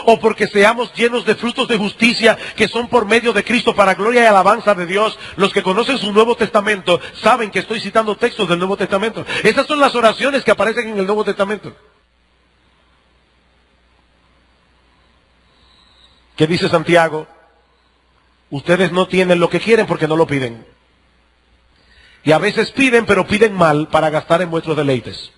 o porque seamos llenos de frutos de justicia que son por medio de Cristo para gloria y alabanza de Dios. Los que conocen su Nuevo Testamento saben que estoy citando textos del Nuevo Testamento. Esas son las oraciones que aparecen en el Nuevo Testamento. ¿Qué dice Santiago? Ustedes no tienen lo que quieren porque no lo piden. Y a veces piden, pero piden mal para gastar en vuestros deleites.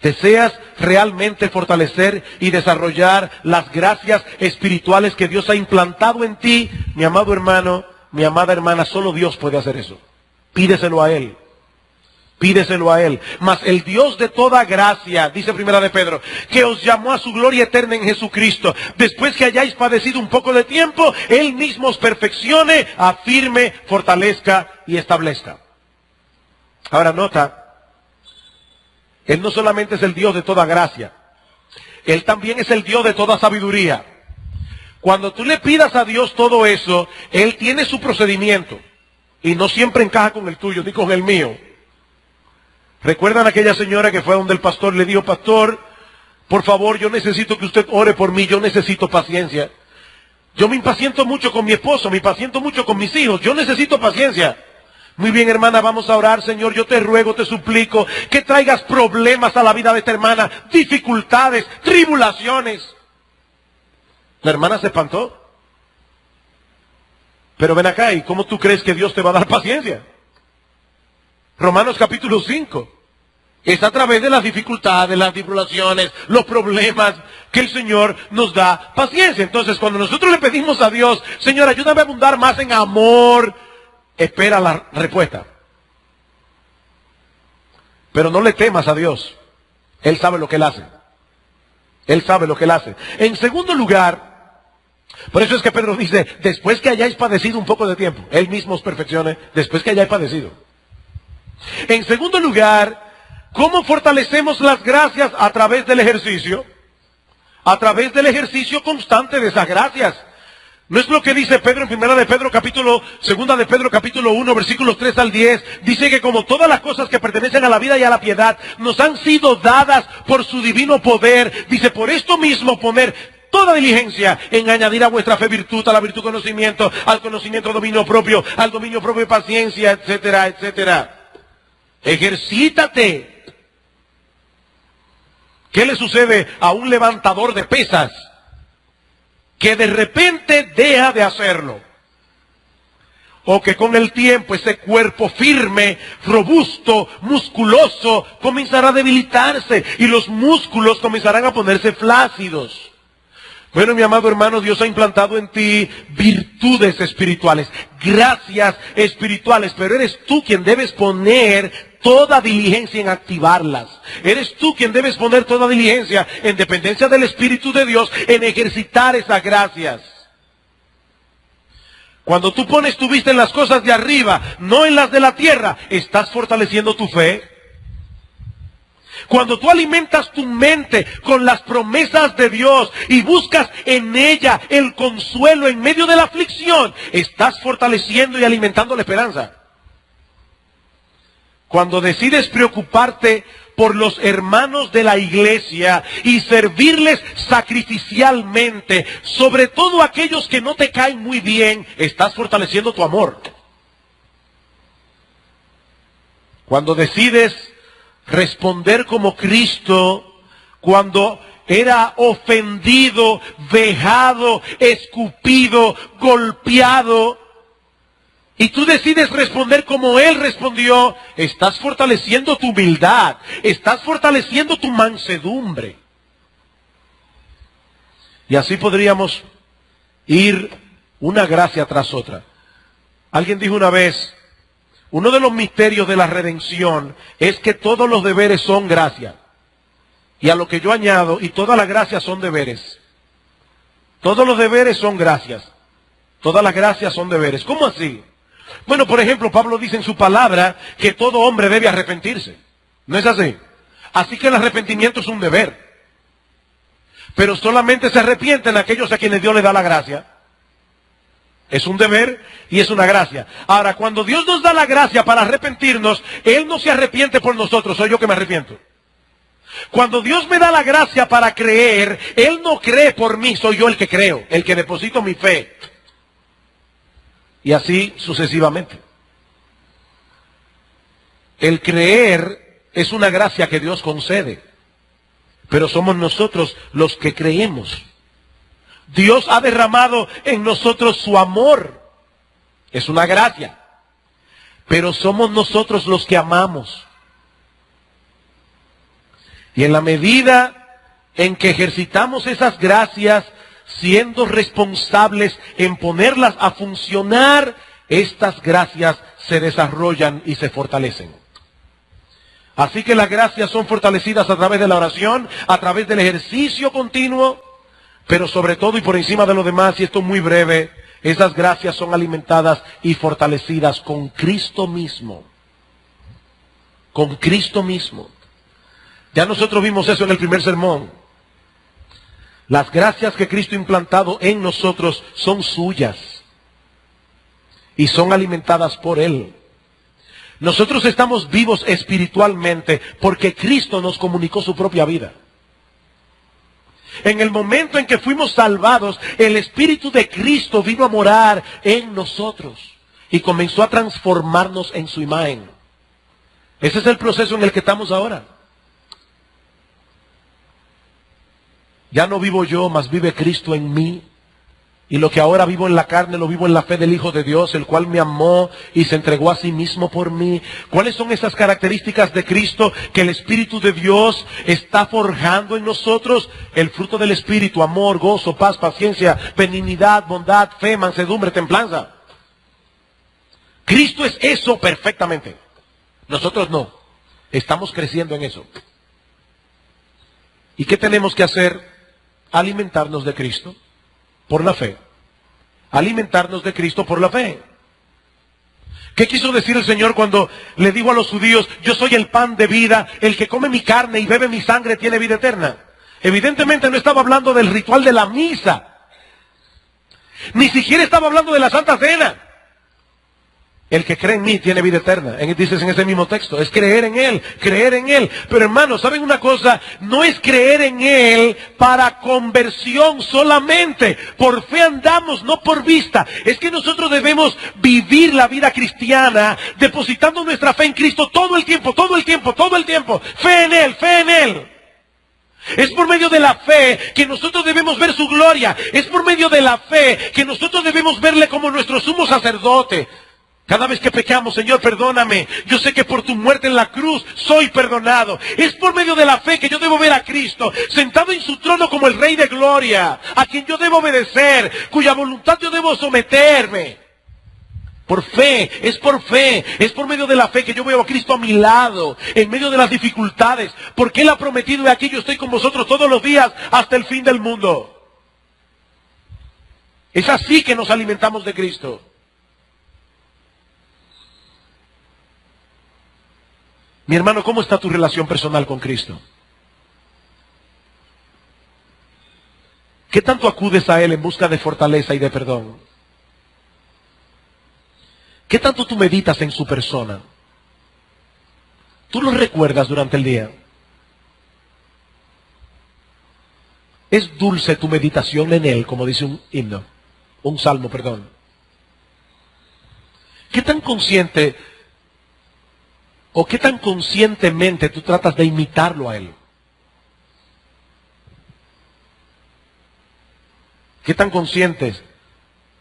¿Deseas realmente fortalecer y desarrollar las gracias espirituales que Dios ha implantado en ti? Mi amado hermano, mi amada hermana, solo Dios puede hacer eso. Pídeselo a Él. Pídeselo a Él. Mas el Dios de toda gracia, dice Primera de Pedro, que os llamó a su gloria eterna en Jesucristo, después que hayáis padecido un poco de tiempo, Él mismo os perfeccione, afirme, fortalezca y establezca. Ahora nota, Él no solamente es el Dios de toda gracia, Él también es el Dios de toda sabiduría. Cuando tú le pidas a Dios todo eso, Él tiene su procedimiento, y no siempre encaja con el tuyo, ni con el mío. ¿Recuerdan aquella señora que fue donde el pastor le dijo, pastor, por favor, yo necesito que usted ore por mí, yo necesito paciencia. Yo me impaciento mucho con mi esposo, me impaciento mucho con mis hijos, yo necesito paciencia. Muy bien, hermana, vamos a orar, Señor, yo te ruego, te suplico, que traigas problemas a la vida de esta hermana, dificultades, tribulaciones. La hermana se espantó. Pero ven acá, ¿y cómo tú crees que Dios te va a dar paciencia? Romanos capítulo 5. Es a través de las dificultades, las tribulaciones, los problemas que el Señor nos da paciencia. Entonces, cuando nosotros le pedimos a Dios, Señor, ayúdame a abundar más en amor, espera la respuesta. Pero no le temas a Dios. Él sabe lo que Él hace. Él sabe lo que Él hace. En segundo lugar, por eso es que Pedro dice, después que hayáis padecido un poco de tiempo, Él mismo os perfeccione, después que hayáis padecido. En segundo lugar, ¿cómo fortalecemos las gracias? A través del ejercicio. A través del ejercicio constante de esas gracias. ¿No es lo que dice Pedro en segunda de Pedro capítulo 1, versículos 3 al 10? Dice que como todas las cosas que pertenecen a la vida y a la piedad nos han sido dadas por su divino poder. Dice, por esto mismo poner toda diligencia en añadir a vuestra fe virtud, a la virtud conocimiento, al conocimiento dominio propio, al dominio propio paciencia, etcétera, etcétera. Ejercítate. ¿Qué le sucede a un levantador de pesas que de repente deja de hacerlo? O que con el tiempo ese cuerpo firme, robusto, musculoso, comenzará a debilitarse y los músculos comenzarán a ponerse flácidos. Bueno, mi amado hermano, Dios ha implantado en ti virtudes espirituales, gracias espirituales, pero eres tú quien debes poner toda diligencia en activarlas. Eres tú quien debes poner toda diligencia en dependencia del Espíritu de Dios en ejercitar esas gracias. Cuando tú pones tu vista en las cosas de arriba, no en las de la tierra, estás fortaleciendo tu fe. Cuando tú alimentas tu mente con las promesas de Dios y buscas en ella el consuelo en medio de la aflicción, estás fortaleciendo y alimentando la esperanza. Cuando decides preocuparte por los hermanos de la iglesia y servirles sacrificialmente, sobre todo aquellos que no te caen muy bien, estás fortaleciendo tu amor. Cuando decides responder como Cristo, cuando era ofendido, vejado, escupido, golpeado, y tú decides responder como Él respondió, estás fortaleciendo tu humildad, estás fortaleciendo tu mansedumbre. Y así podríamos ir una gracia tras otra. Alguien dijo una vez, uno de los misterios de la redención es que todos los deberes son gracia. Y a lo que yo añado, y todas las gracias son deberes. Todos los deberes son gracias. Todas las gracias son deberes. ¿Cómo así? Bueno, por ejemplo, Pablo dice en su palabra que todo hombre debe arrepentirse. ¿No es así? Así que el arrepentimiento es un deber. Pero solamente se arrepienten aquellos a quienes Dios les da la gracia. Es un deber y es una gracia. Ahora, cuando Dios nos da la gracia para arrepentirnos, Él no se arrepiente por nosotros, soy yo que me arrepiento. Cuando Dios me da la gracia para creer, Él no cree por mí, soy yo el que creo, el que deposito mi fe. Y así sucesivamente. El creer es una gracia que Dios concede, pero somos nosotros los que creemos. Dios ha derramado en nosotros su amor. Es una gracia. Pero somos nosotros los que amamos. Y en la medida en que ejercitamos esas gracias, siendo responsables en ponerlas a funcionar, estas gracias se desarrollan y se fortalecen. Así que las gracias son fortalecidas a través de la oración, a través del ejercicio continuo, pero sobre todo y por encima de lo demás, y esto es muy breve, esas gracias son alimentadas y fortalecidas con Cristo mismo. Con Cristo mismo. Ya nosotros vimos eso en el primer sermón. Las gracias que Cristo ha implantado en nosotros son suyas y son alimentadas por Él. Nosotros estamos vivos espiritualmente porque Cristo nos comunicó su propia vida. En el momento en que fuimos salvados, el Espíritu de Cristo vino a morar en nosotros y comenzó a transformarnos en su imagen. Ese es el proceso en el que estamos ahora. Ya no vivo yo, mas vive Cristo en mí. Y lo que ahora vivo en la carne, lo vivo en la fe del Hijo de Dios, el cual me amó y se entregó a sí mismo por mí. ¿Cuáles son esas características de Cristo que el Espíritu de Dios está forjando en nosotros? El fruto del Espíritu: amor, gozo, paz, paciencia, benignidad, bondad, fe, mansedumbre, templanza. Cristo es eso perfectamente. Nosotros no. Estamos creciendo en eso. ¿Y qué tenemos que hacer? Alimentarnos de Cristo por la fe. Alimentarnos de Cristo por la fe. ¿Qué quiso decir el Señor cuando le dijo a los judíos: yo soy el pan de vida, el que come mi carne y bebe mi sangre tiene vida eterna? Evidentemente no estaba hablando del ritual de la misa. Ni siquiera estaba hablando de la Santa Cena. El que cree en mí tiene vida eterna. Dices en ese mismo texto, es creer en Él, creer en Él. Pero hermanos, ¿saben una cosa? No es creer en Él para conversión solamente. Por fe andamos, no por vista. Es que nosotros debemos vivir la vida cristiana depositando nuestra fe en Cristo todo el tiempo, todo el tiempo, todo el tiempo. Fe en Él, fe en Él. Es por medio de la fe que nosotros debemos ver su gloria. Es por medio de la fe que nosotros debemos verle como nuestro sumo sacerdote. Cada vez que pecamos, Señor, perdóname. Yo sé que por tu muerte en la cruz soy perdonado. Es por medio de la fe que yo debo ver a Cristo sentado en su trono como el Rey de Gloria, a quien yo debo obedecer, cuya voluntad yo debo someterme. Por fe, es por medio de la fe que yo veo a Cristo a mi lado, en medio de las dificultades, porque Él ha prometido, de aquí yo estoy con vosotros todos los días hasta el fin del mundo. Es así que nos alimentamos de Cristo. Mi hermano, ¿cómo está tu relación personal con Cristo? ¿Qué tanto acudes a Él en busca de fortaleza y de perdón? ¿Qué tanto tú meditas en su persona? ¿Tú lo recuerdas durante el día? ¿Es dulce tu meditación en Él, como dice un salmo, perdón? ¿Qué tan consciente o qué tan conscientemente tú tratas de imitarlo a Él? ¿Qué tan conscientes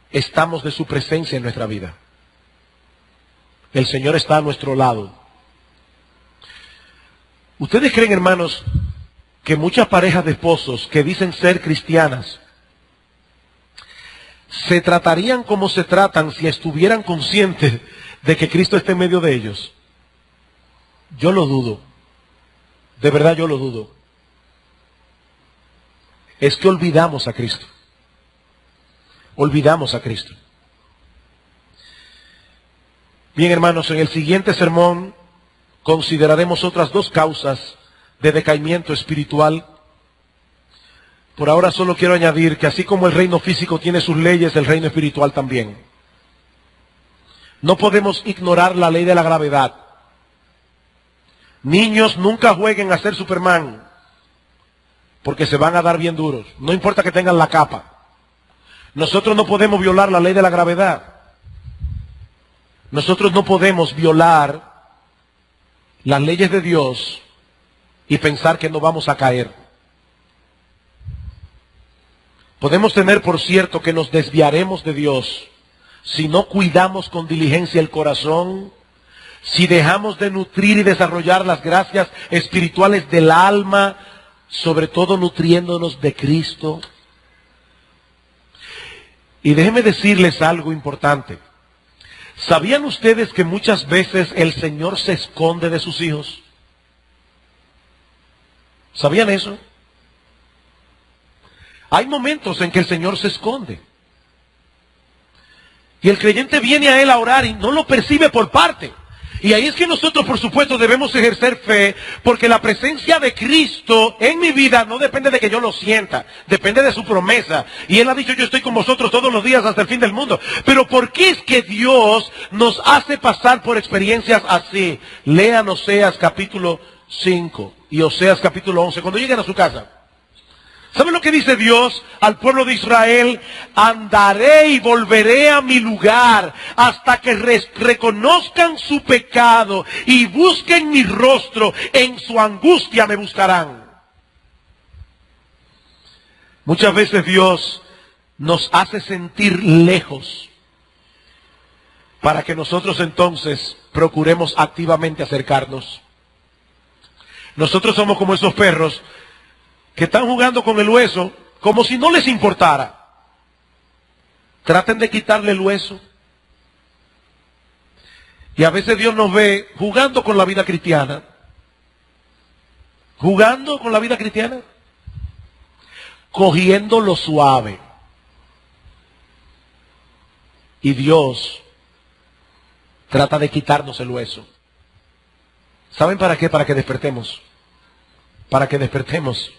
estamos de su presencia en nuestra vida? El Señor está a nuestro lado. ¿Ustedes creen, hermanos, que muchas parejas de esposos que dicen ser cristianas se tratarían como se tratan si estuvieran conscientes de que Cristo está en medio de ellos? Yo lo dudo. De verdad yo lo dudo. Es que olvidamos a Cristo. Olvidamos a Cristo. Bien, hermanos, en el siguiente sermón consideraremos otras dos causas de decaimiento espiritual. Por ahora solo quiero añadir que así como el reino físico tiene sus leyes, el reino espiritual también. No podemos ignorar la ley de la gravedad. Niños, nunca jueguen a ser Superman, porque se van a dar bien duros. No importa que tengan la capa. Nosotros no podemos violar la ley de la gravedad. Nosotros no podemos violar las leyes de Dios y pensar que no vamos a caer. Podemos tener por cierto que nos desviaremos de Dios si no cuidamos con diligencia el corazón, si dejamos de nutrir y desarrollar las gracias espirituales del alma, sobre todo nutriéndonos de Cristo. Y déjenme decirles algo importante. ¿Sabían ustedes que muchas veces el Señor se esconde de sus hijos? ¿Sabían eso? Hay momentos en que el Señor se esconde. Y el creyente viene a Él a orar y no lo percibe por parte. Y ahí es que nosotros, por supuesto, debemos ejercer fe, porque la presencia de Cristo en mi vida no depende de que yo lo sienta, depende de su promesa. Y Él ha dicho, yo estoy con vosotros todos los días hasta el fin del mundo. Pero ¿por qué es que Dios nos hace pasar por experiencias así? Lean Oseas capítulo 5 y Oseas capítulo 11, cuando lleguen a su casa. ¿Saben lo que dice Dios al pueblo de Israel? Andaré y volveré a mi lugar hasta que reconozcan su pecado y busquen mi rostro. En su angustia me buscarán. Muchas veces Dios nos hace sentir lejos para que nosotros entonces procuremos activamente acercarnos. Nosotros somos como esos perros que están jugando con el hueso como si no les importara. Traten de quitarle el hueso. Y a veces Dios nos ve jugando con la vida cristiana. Jugando con la vida cristiana. Cogiendo lo suave. Y Dios trata de quitarnos el hueso. ¿Saben para qué? Para que despertemos. Para que despertemos.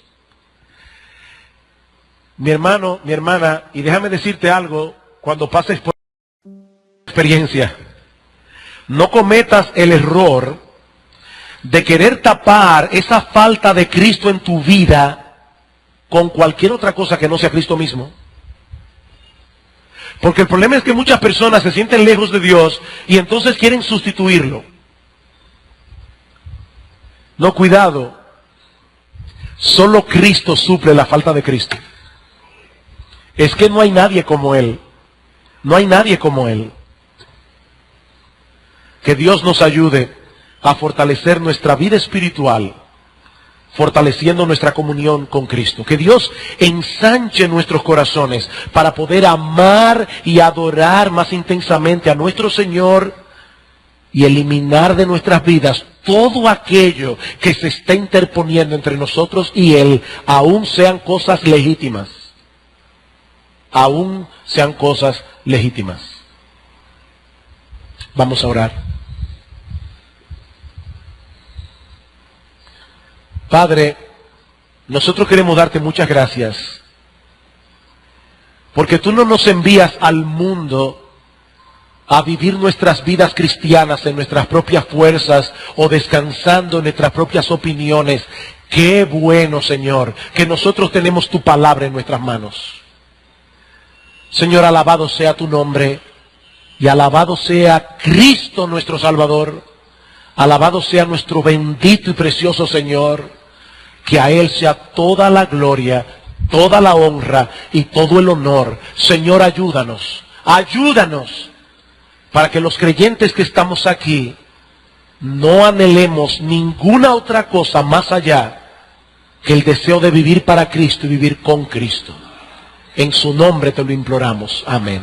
Mi hermano, mi hermana, y déjame decirte algo, cuando pases por experiencia, no cometas el error de querer tapar esa falta de Cristo en tu vida con cualquier otra cosa que no sea Cristo mismo. Porque el problema es que muchas personas se sienten lejos de Dios y entonces quieren sustituirlo. No, cuidado. Solo Cristo suple la falta de Cristo. Es que no hay nadie como Él. No hay nadie como Él. Que Dios nos ayude a fortalecer nuestra vida espiritual, fortaleciendo nuestra comunión con Cristo. Que Dios ensanche nuestros corazones para poder amar y adorar más intensamente a nuestro Señor y eliminar de nuestras vidas todo aquello que se está interponiendo entre nosotros y Él, aun sean cosas legítimas. Aún sean cosas legítimas. Vamos a orar. Padre, nosotros queremos darte muchas gracias, porque tú no nos envías al mundo a vivir nuestras vidas cristianas en nuestras propias fuerzas o descansando en nuestras propias opiniones. Qué bueno, Señor, que nosotros tenemos tu palabra en nuestras manos. Señor, alabado sea tu nombre y alabado sea Cristo nuestro Salvador. Alabado sea nuestro bendito y precioso Señor. Que a Él sea toda la gloria, toda la honra y todo el honor. Señor, ayúdanos, ayúdanos para que los creyentes que estamos aquí no anhelemos ninguna otra cosa más allá que el deseo de vivir para Cristo y vivir con Cristo. En su nombre te lo imploramos. Amén.